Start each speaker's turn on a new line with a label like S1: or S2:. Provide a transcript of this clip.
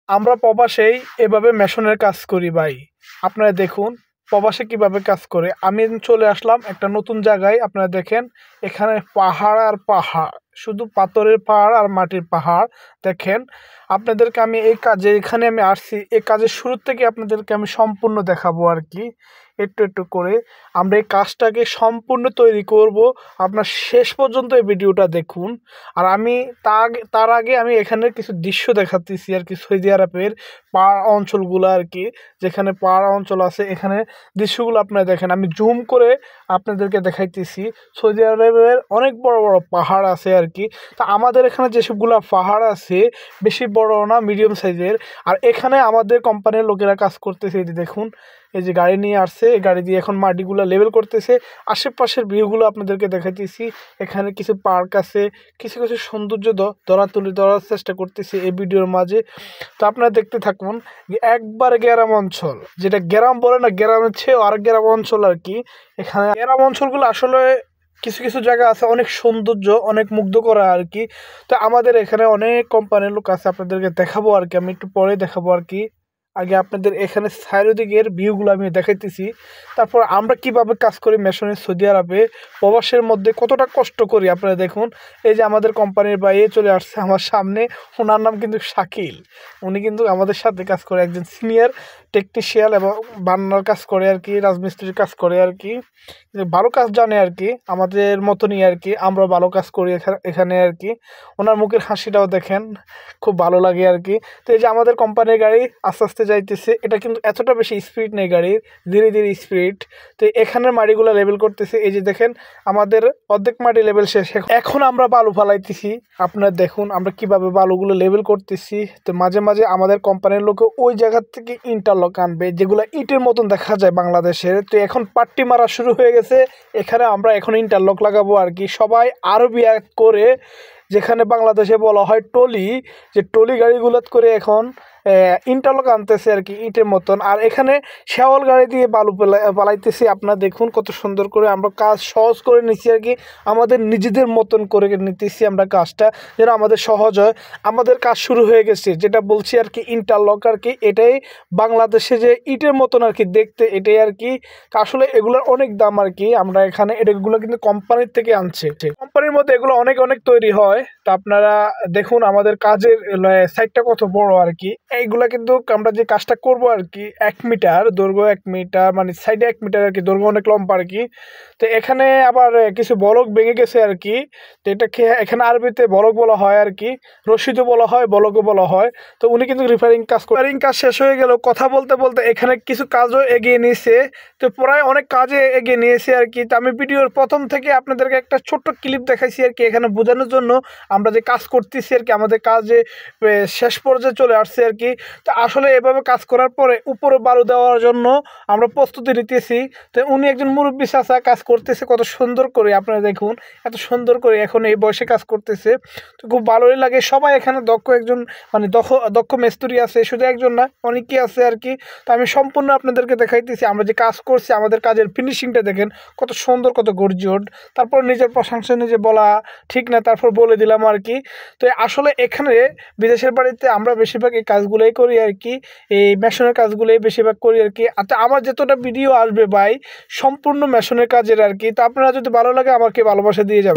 S1: আমরা প্রবাসেই এভাবে মেশনের কাজ করি ভাই। আপনারা দেখুন প্রবাসে কিভাবে কাজ করে। আমি চলে আসলাম একটা নতুন জায়গায়। আপনারা দেখেন এখানে পাহাড় আর পাহাড়, শুধু পাথরের পাহাড় আর মাটির পাহাড়। দেখেন আপনাদেরকে আমি এই কাজে এখানে আমি আসছি, এই কাজের শুরু থেকে আপনাদেরকে আমি সম্পূর্ণ দেখাবো আর কি, একটু একটু করে আমরা এই কাজটাকে সম্পূর্ণ তৈরি করব। আপনার শেষ পর্যন্ত এই ভিডিওটা দেখুন। আর আমি তার আগে আমি এখানের কিছু দৃশ্য দেখাতেছি আর কি, সৌদি আরবের পাহাড় অঞ্চলগুলো আর কি, যেখানে পাহাড় অঞ্চল আছে এখানে দৃশ্যগুলো আপনারা দেখেন। আমি জুম করে আপনাদেরকে দেখাইতেছি। সৌদি আরবের অনেক বড় বড় পাহাড় আছে আর কি। তা আমাদের এখানে যেসবগুলো পাহাড় আছে বেশি বড় না, মিডিয়াম সাইজের। আর এখানে আমাদের কোম্পানির লোকেরা কাজ করতেছে। এই যে দেখুন, এই যে গাড়ি নিয়ে আসছে, এই গাড়ি দিয়ে এখন মাটিগুলো লেভেল করতেছে। আশেপাশের ভিউগুলো আপনাদেরকে দেখাইতেছি। এখানে কিছু পার্ক আছে, কিছু কিছু সৌন্দর্য ধরার চেষ্টা করতেছি এই ভিডিওর মাঝে। তো আপনারা দেখতে থাকুন। একবার গ্রাম অঞ্চল, যেটা গ্রাম বলে না, গ্রামের চেয়েও আর গ্রাম অঞ্চল আর কি। এখানে গ্রাম অঞ্চলগুলো আসলে কিছু কিছু জায়গা আছে অনেক সৌন্দর্য, অনেক মুগ্ধ করা আর কি। তো আমাদের এখানে অনেক কোম্পানির লোক আছে, আপনাদেরকে দেখাবো আর কি, আমি একটু পরে দেখাবো আর কি। আগে আপনাদের এখানে চারিদিকের ভিউগুলো আমি দেখাইতেছি। তারপর আমরা কিভাবে কাজ করি মেশনের সৌদি আরবে, প্রবাসের মধ্যে কতটা কষ্ট করি আপনারা দেখুন। এই যে আমাদের কোম্পানির বাইরে চলে আসছে আমার সামনে, ওনার নাম কিন্তু শাকিল। উনি কিন্তু আমাদের সাথে কাজ করে, একজন সিনিয়র টেকনিশিয়ান এবং বান্নার কাজ করে আর কি, রাজমিস্ত্রির কাজ করে আর কি। ভালো কাজ জানে আর কি, আমাদের মতনই আর কি, আমরা ভালো কাজ করি এখানে আর কি। ওনার মুখের হাসিটাও দেখেন, খুব ভালো লাগে আর কি। তো এই যে আমাদের কোম্পানির গাড়ি আস্তে আস্তে যাইতেছে, এটা কিন্তু এতটা বেশি স্পিড নেই গাড়ির, ধীরে ধীরে স্পিড। তো এখানের মাটিগুলো লেভেল করতেছে। এই যে দেখেন আমাদের অর্ধেক মাটি লেভেল শেষ, এখন আমরা বালু ফালাইতেছি। আপনারা দেখুন আমরা কিভাবে বালুগুলো লেভেল করতেছি। তো মাঝে মাঝে আমাদের কোম্পানির লোক ওই জায়গা থেকে ইন্টারলক আনবে, যেগুলো ইটের মতন দেখা যায় বাংলাদেশের। তো এখন পাট্টি মারা শুরু হয়ে গেছে, এখানে আমরা এখন ইন্টারলক লাগাবো আর কি। সবাই আরবি করে, যেখানে বাংলাদেশে বলা হয় টলি, যে টলি গাড়িগুলো করে এখন ইন্টারলক আনতেছে আর কি, ইটের মতন। আর এখানে শেওয়াল গাড়ি দিয়ে বালু পালাইতেছি। আপনারা দেখুন কত সুন্দর করে আমরা কাজ সহজ করে নিচ্ছি আর কি, আমাদের নিজেদের মতন করে নিতেছি আমরা কাজটা, যেন আমাদের সহজ হয়। আমাদের কাজ শুরু হয়ে গেছে, যেটা বলছি আর কি, ইন্টারলক আর কি। এটাই বাংলাদেশে যে ইটের মতন আর কি দেখতে, এটাই আর কি। আসলে এগুলোর অনেক দাম আর কি। আমরা এখানে এগুলো কিন্তু কোম্পানির থেকে আনছে, কোম্পানির মধ্যে এগুলো অনেক অনেক তৈরি হয়। তা আপনারা দেখুন আমাদের কাজের সাইডটা কত বড় আর কি। এইগুলা কিন্তু আমরা যে কাজটা করব আর কি, 1 মিটার দৈর্ঘ্য, 1 মিটার মানে সাইডে 1 মিটার আর কি, দৈর্ঘ্য অনেক লম্বা আর কি। তো এখানে আবার কিছু বলক ভেঙে গেছে আর কি। তো এটাকে এখানে আরবিতে বলক বলা হয় আর কি, রশিদও বলা হয়, বলকও বলা হয়। তো উনি কিন্তু রিপেয়ারিং কাজ শেষ হয়ে গেল। কথা বলতে বলতে এখানে কিছু কাজও এগিয়ে নিয়েছে। তো প্রায় অনেক কাজে এগিয়ে নিয়েছে আর কি। তো আমি ভিডিওর প্রথম থেকে আপনাদেরকে একটা ছোট্ট ক্লিপ দেখাইছি আর কি, এখানে বোঝানোর জন্য আমরা যে কাজ করতেছি আর কি, আমাদের কাজে শেষ পর্যায়ে চলে আসছে আর কি। তো আসলে এভাবে কাজ করার পরে উপরে বালু দেওয়ার জন্য আমরা প্রস্তুতি নিতেছি। তো উনি একজন মুরব্বী চাচা কাজ করতেছে কত সুন্দর করে, আপনারা দেখুন এত সুন্দর করে এখন এই বয়সে কাজ করতেছে। তো খুব ভালোই লাগে। সবাই এখানে দক্ষ, একজন মানে দক্ষ মিস্ত্রি আছে, শুধু একজন না, অনেকেই আছে আর কি। তো আমি সম্পূর্ণ আপনাদেরকে দেখাইতেছি আমরা যে কাজ করছি, আমাদের কাজের ফিনিশিংটা দেখেন কত সুন্দর, কত গর্জিয়স। তারপর নিজের প্রশংসা নিজে বলা ঠিক না, তারপর বলে দিলাম আর কি। তো আসলে এখানে বিদেশের বাড়িতে আমরা বেশিরভাগ এই কাজগুলোই করি আর কি, এই মেশনের কাজগুলোই বেশিরভাগ করি আর কি। আচ্ছা, আমার যতটা ভিডিও আসবে ভাই সম্পূর্ণ মেশনের কাজের আর কি। তো আপনারা যদি ভালো লাগে আমাকে ভালোবাসা দিয়ে যাবেন।